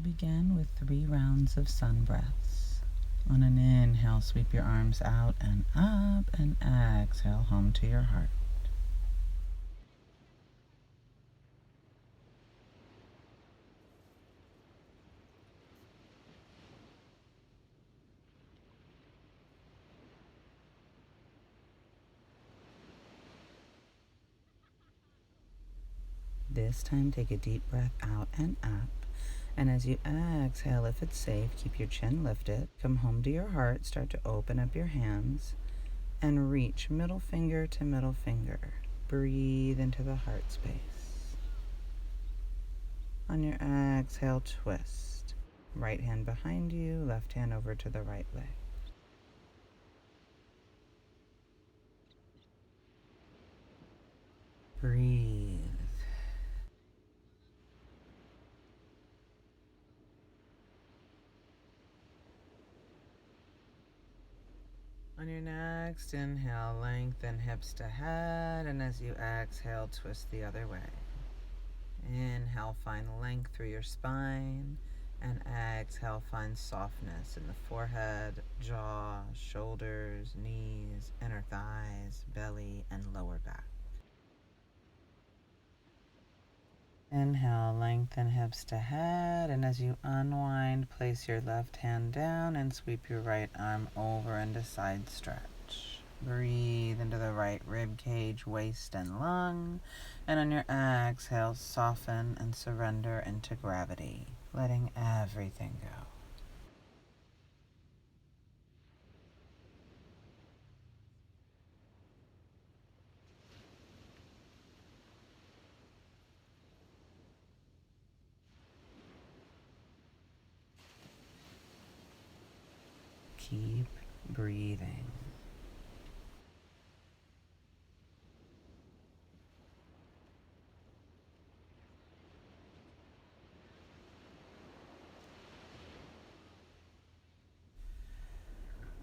begin with 3 rounds of sun breaths. On an inhale, sweep your arms out and up, and exhale, home to your heart. This time, take a deep breath out and up. And as you exhale, if it's safe, keep your chin lifted. Come home to your heart. Start to open up your hands and reach middle finger to middle finger. Breathe into the heart space. On your exhale, twist. Right hand behind you, left hand over to the right leg. Breathe. On your next inhale, lengthen hips to head, and as you exhale, twist the other way. Inhale, find length through your spine, and exhale, find softness in the forehead, jaw, shoulders, knees, inner thighs, belly, and lower back. Inhale, lengthen hips to head, and as you unwind, place your left hand down and sweep your right arm over into side stretch. Breathe into the right rib cage, waist, and lung, and on your exhale, soften and surrender into gravity, letting everything go. Keep breathing.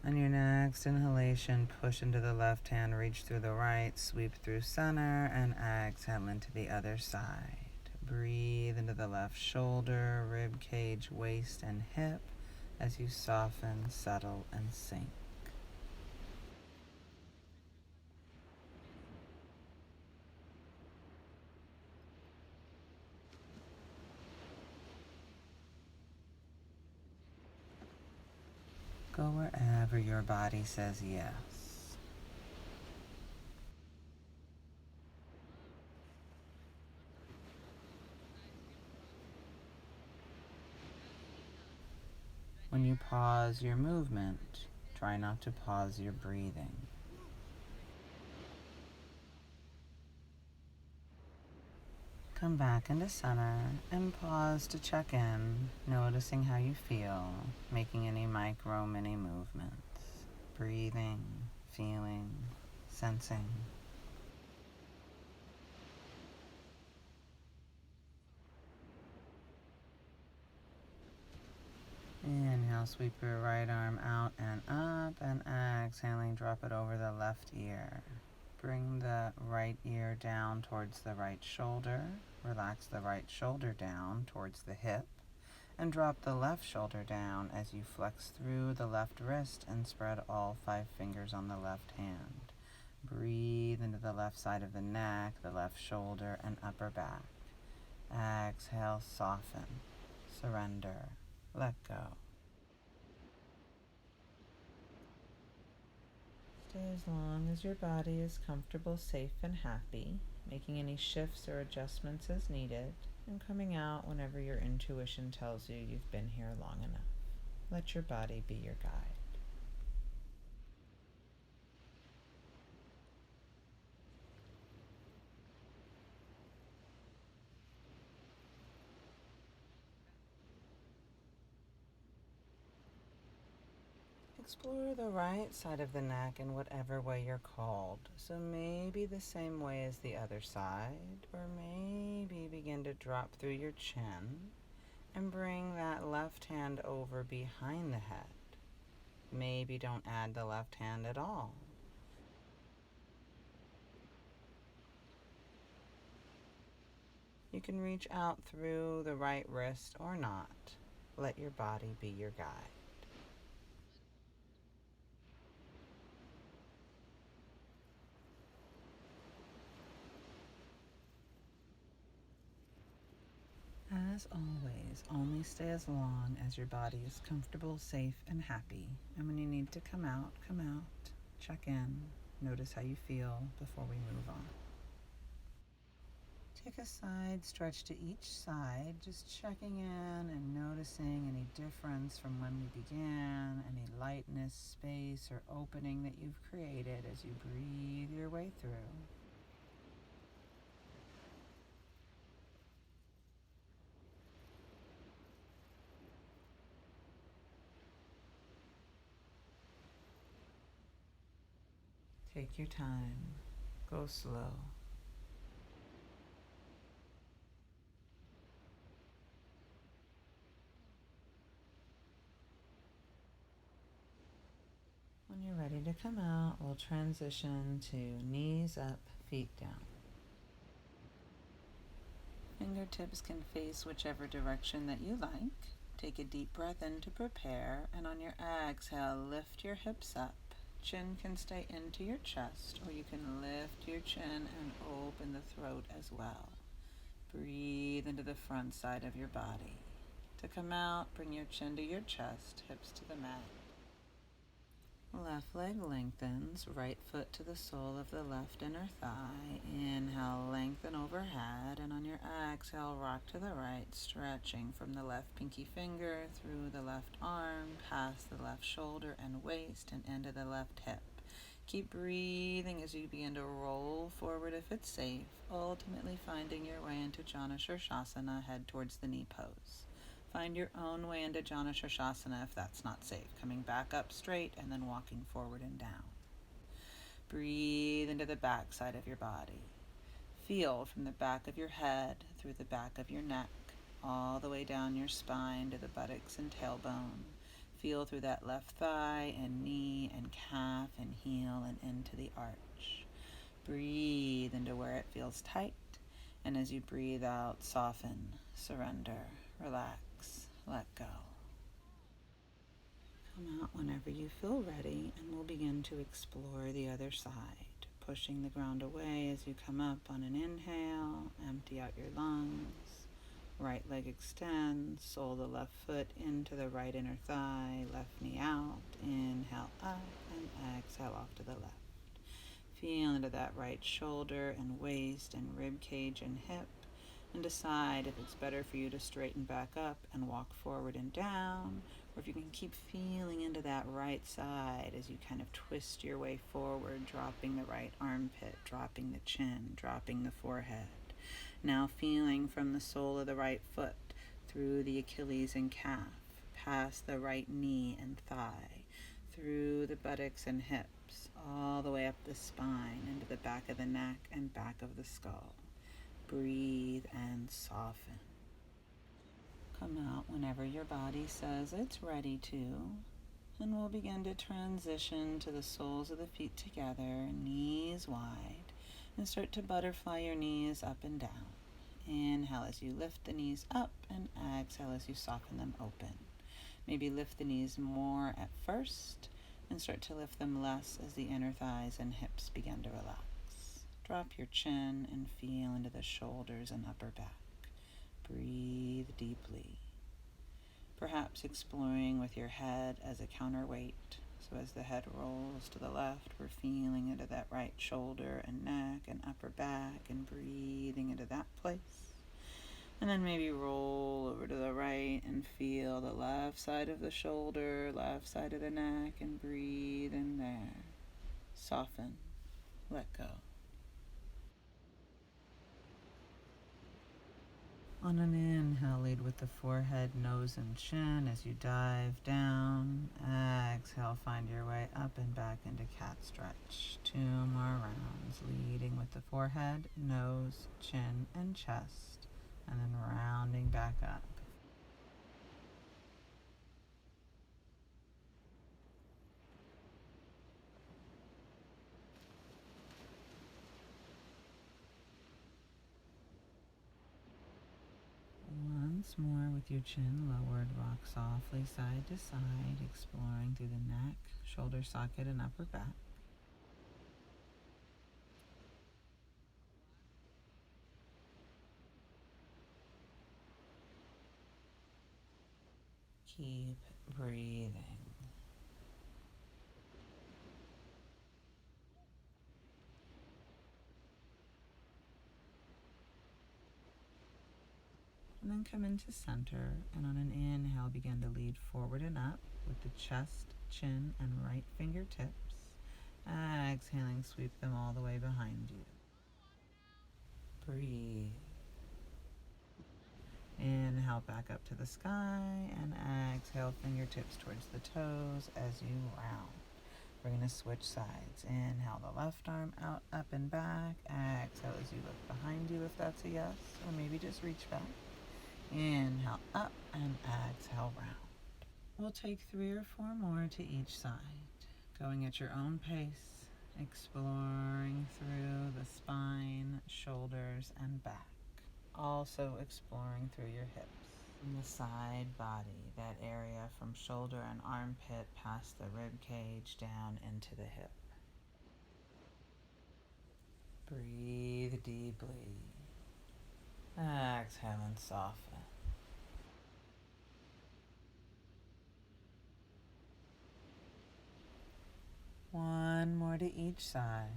On your next inhalation, push into the left hand, reach through the right, sweep through center, and exhale into the other side. Breathe into the left shoulder, rib cage, waist, and hip as you soften, settle, and sink. Go wherever your body says yes. When you pause your movement, try not to pause your breathing. Come back into center and pause to check in, noticing how you feel, making any micro mini movements. Breathing, feeling, sensing. Inhale, sweep your right arm out and up, and exhaling, drop it over the left ear. Bring the right ear down towards the right shoulder. Relax the right shoulder down towards the hip, and drop the left shoulder down as you flex through the left wrist and spread all 5 fingers on the left hand. Breathe into the left side of the neck, the left shoulder, and upper back. Exhale, soften, surrender, let go. Stay as long as your body is comfortable, safe, and happy, making any shifts or adjustments as needed, and coming out whenever your intuition tells you you've been here long enough. Let your body be your guide. Explore the right side of the neck in whatever way you're called. So maybe the same way as the other side, or maybe begin to drop through your chin and bring that left hand over behind the head. Maybe don't add the left hand at all. You can reach out through the right wrist or not. Let your body be your guide. As always, only stay as long as your body is comfortable, safe, and happy. And when you need to come out, come out. Check in. Notice how you feel before we move on. Take a side stretch to each side, just checking in and noticing any difference from when we began, any lightness, space, or opening that you've created as you breathe your way through. Take your time. Go slow. When you're ready to come out, we'll transition to knees up, feet down. Fingertips can face whichever direction that you like. Take a deep breath in to prepare, and on your exhale, lift your hips up. Chin can stay into your chest, or you can lift your chin and open the throat as well. Breathe into the front side of your body. To come out, bring your chin to your chest, hips to the mat. Left leg lengthens, right foot to the sole of the left inner thigh. Inhale, lengthen overhead, and on your exhale, rock to the right, stretching from the left pinky finger through the left arm, past the left shoulder and waist, and into the left hip. Keep breathing as you begin to roll forward if it's safe, ultimately finding your way into Jana Shavasana, head towards the knee pose. Find your own way into Jana Shavasana if that's not safe, coming back up straight and then walking forward and down. Breathe into the back side of your body. Feel from the back of your head through the back of your neck, all the way down your spine to the buttocks and tailbone. Feel through that left thigh and knee and calf and heel and into the arch. Breathe into where it feels tight, and as you breathe out, soften, surrender, relax, let go. Come out whenever you feel ready, and we'll begin to explore the other side, pushing the ground away as you come up on an inhale. Empty out your lungs. Right leg extends, sole the left foot into the right inner thigh, left knee out. Inhale up and exhale off to the left. Feel into that right shoulder and waist and rib cage and hip, and decide if it's better for you to straighten back up and walk forward and down, or if you can keep feeling into that right side as you kind of twist your way forward, dropping the right armpit, dropping the chin, dropping the forehead. Now feeling from the sole of the right foot through the Achilles and calf, past the right knee and thigh, through the buttocks and hips, all the way up the spine, into the back of the neck and back of the skull. Breathe and soften. Come out whenever your body says it's ready to, and we'll begin to transition to the soles of the feet together, knees wide, and start to butterfly your knees up and down. Inhale as you lift the knees up, and exhale as you soften them open. Maybe lift the knees more at first, and start to lift them less as the inner thighs and hips begin to relax. Drop your chin and feel into the shoulders and upper back. Breathe deeply. Perhaps exploring with your head as a counterweight. So as the head rolls to the left, we're feeling into that right shoulder and neck and upper back and breathing into that place. And then maybe roll over to the right and feel the left side of the shoulder, left side of the neck, and breathe in there. Soften. Let go. On an inhale, lead with the forehead, nose, and chin as you dive down. Exhale, find your way up and back into cat stretch. 2 more rounds, leading with the forehead, nose, chin, and chest, and then rounding back up. Once more with your chin lowered, rock softly side to side, exploring through the neck, shoulder socket, and upper back. Keep breathing. And then come into center, and on an inhale, begin to lead forward and up with the chest, chin, and right fingertips. Exhaling, sweep them all the way behind you. Breathe. Inhale back up to the sky, and exhale, fingertips towards the toes as you round. We're going to switch sides. Inhale the left arm out, up and back. Exhale as you look behind you if that's a yes, or maybe just reach back. Inhale up and exhale round. We'll take 3 or 4 more to each side, going at your own pace, exploring through the spine, shoulders, and back. Also exploring through your hips. From the side body, that area from shoulder and armpit past the rib cage down into the hip. Breathe deeply. Exhale and soften. One more to each side.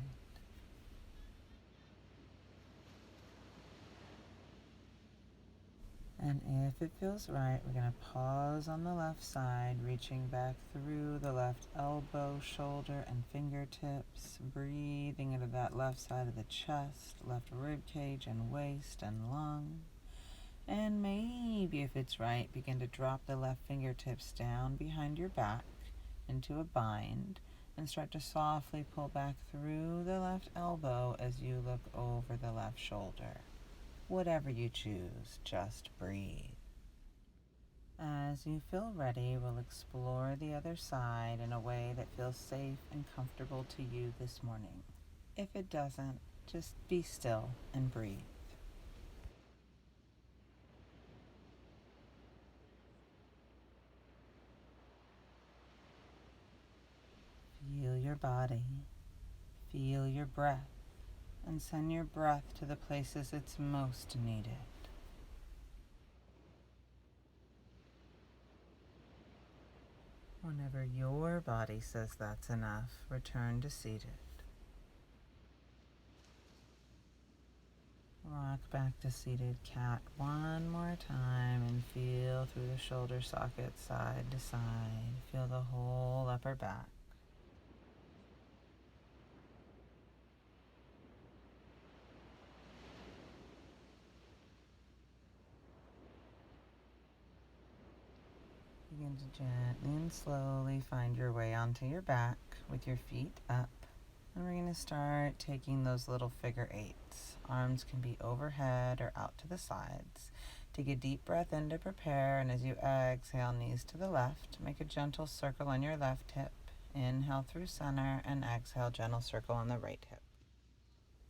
And if it feels right, we're going to pause on the left side, reaching back through the left elbow, shoulder, and fingertips, breathing into that left side of the chest, left rib cage and waist and lung. And maybe if it's right, begin to drop the left fingertips down behind your back into a bind and start to softly pull back through the left elbow as you look over the left shoulder. Whatever you choose, just breathe. As you feel ready, we'll explore the other side in a way that feels safe and comfortable to you this morning. If it doesn't, just be still and breathe. Feel your body, feel your breath, and send your breath to the places it's most needed. Whenever your body says that's enough, return to seated. Rock back to seated cat one more time and feel through the shoulder socket side to side. Feel the whole upper back. Begin to gently and slowly find your way onto your back with your feet up. And we're going to start taking those little figure eights. Arms can be overhead or out to the sides. Take a deep breath in to prepare, and as you exhale, knees to the left, make a gentle circle on your left hip. Inhale through center, and exhale, gentle circle on the right hip.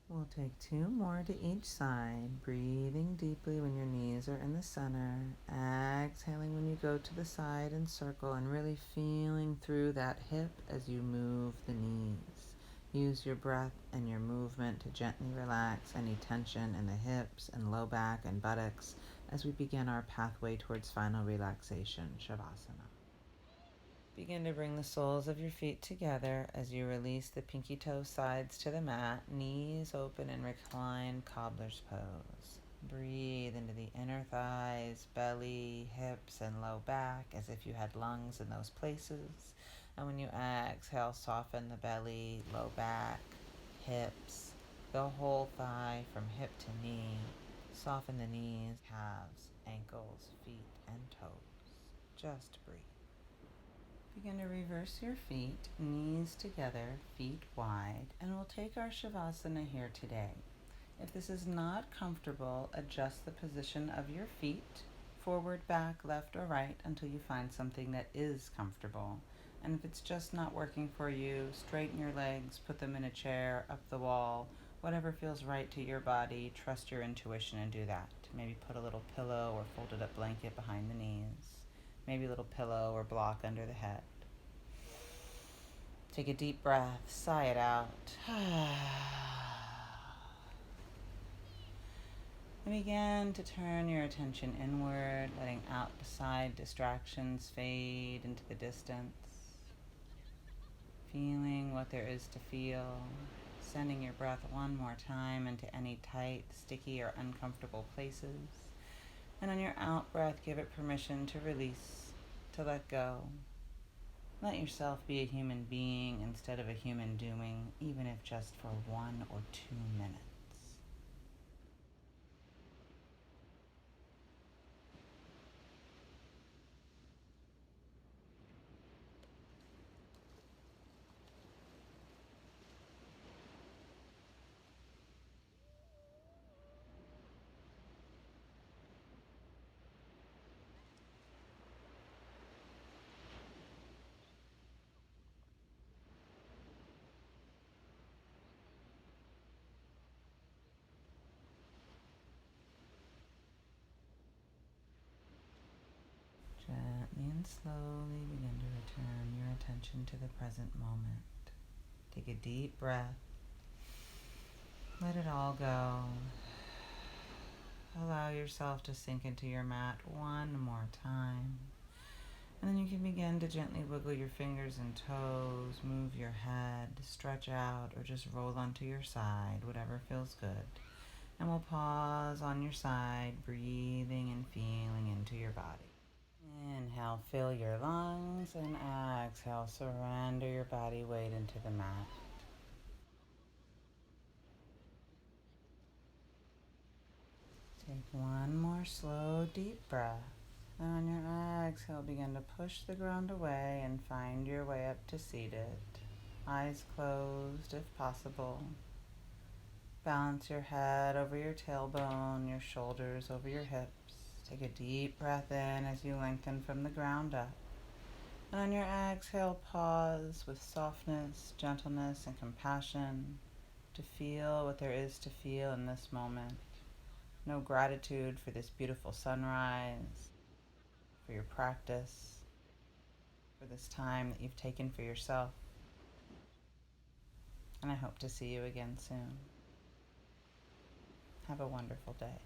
We'll take 2 more to each side, breathing deeply when your knees are in the center, exhaling when you go to the side and circle, and really feeling through that hip as you move the knees. Use your breath and your movement to gently relax any tension in the hips and low back and buttocks as we begin our pathway towards final relaxation, Shavasana. Begin to bring the soles of your feet together as you release the pinky toe sides to the mat, knees open and recline, Cobblers Pose. Breathe into the inner thighs, belly, hips, and low back as if you had lungs in those places. And when you exhale, soften the belly, low back, hips, the whole thigh from hip to knee. Soften the knees, calves, ankles, feet, and toes. Just breathe. Begin to reverse your feet, knees together, feet wide, and we'll take our Shavasana here today. If this is not comfortable, adjust the position of your feet, forward, back, left, or right, until you find something that is comfortable. And if it's just not working for you, straighten your legs, put them in a chair, up the wall, Whatever feels right to your body, trust your intuition and do that. Maybe put a little pillow or folded up blanket behind the knees. Maybe a little pillow or block under the head. Take a deep breath, sigh it out. And begin to turn your attention inward, letting outside distractions fade into the distance. Feeling what there is to feel. Sending your breath one more time into any tight, sticky, or uncomfortable places. And on your out breath, give it permission to release, to let go. Let yourself be a human being instead of a human doing, even if just for 1 or 2 minutes. Gently and slowly begin to return your attention to the present moment. Take a deep breath. Let it all go. Allow yourself to sink into your mat one more time. And then you can begin to gently wiggle your fingers and toes, move your head, stretch out, or just roll onto your side, whatever feels good. And we'll pause on your side, breathing and feeling into your body. Inhale, fill your lungs, and exhale, surrender your body weight into the mat. Take one more slow, deep breath. And on your exhale, begin to push the ground away and find your way up to seated. Eyes closed if possible. Balance your head over your tailbone, your shoulders over your hips. Take a deep breath in as you lengthen from the ground up. And on your exhale, pause with softness, gentleness, and compassion to feel what there is to feel in this moment. Know gratitude for this beautiful sunrise, for your practice, for this time that you've taken for yourself. And I hope to see you again soon. Have a wonderful day.